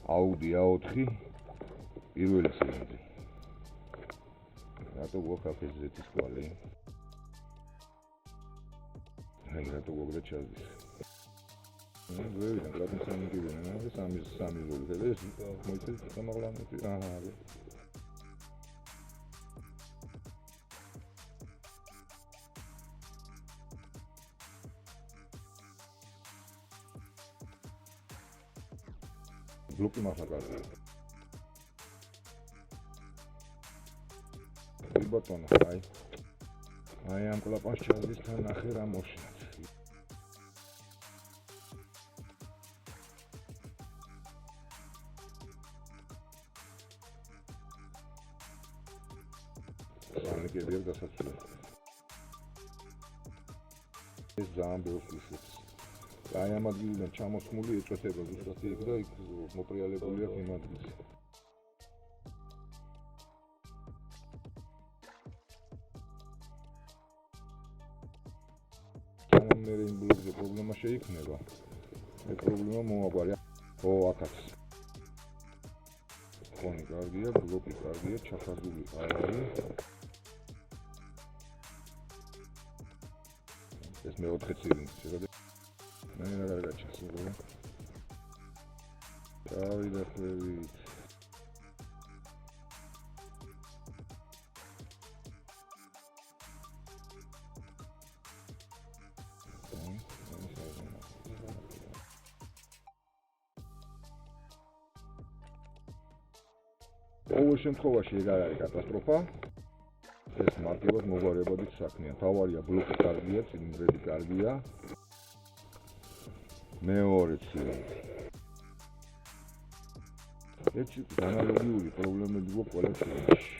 Audi A4 პირველი ცილინდრი. რატო გვაქვს FZ-ის კვალი? აი რატო გვაქვს ჩაზდის. ვერიდან გრადინ სამი კიდენა, სამი ზოლი და ეს მოიცეს სამაღლანეთი. აჰა. ბლოკი მართლა კარგია. ბატონო, აი ამ კლაპას ჩაზდისთან ნახე რა მოშინათ. სამი კიდევ დასაცული. ეს ძალიან ბევრს უშვებს. აი ამ ადგილიდან ჩამოსხმული ეწოდება ზუსტად იქ და იქ მოპრიალებული აქვს იმ ადგილზე. მე იმ ბლოკზე პრობლემა შეიქმნება. ეს პრობლემა მოაგვარია. აქაც. ფონი კარგია, ბლოკი კარგია, ჩახაზული არ არის. ეს მეოთხე ცილინდრი შეგადე. მე რა გაჩასწორა. დავიდა ხვევით. ყოველ შემთხვევაში ეგ არ არის კატასტროფა. ეს მარტივად მოგვარებადი საქმეა. თავარია ბლოკი კარგია, ცილინდრები კარგია. მეორე ცილინდრი. ეს ანალოგიური პრობლემები გვაქვს ყველა ცილინდრში.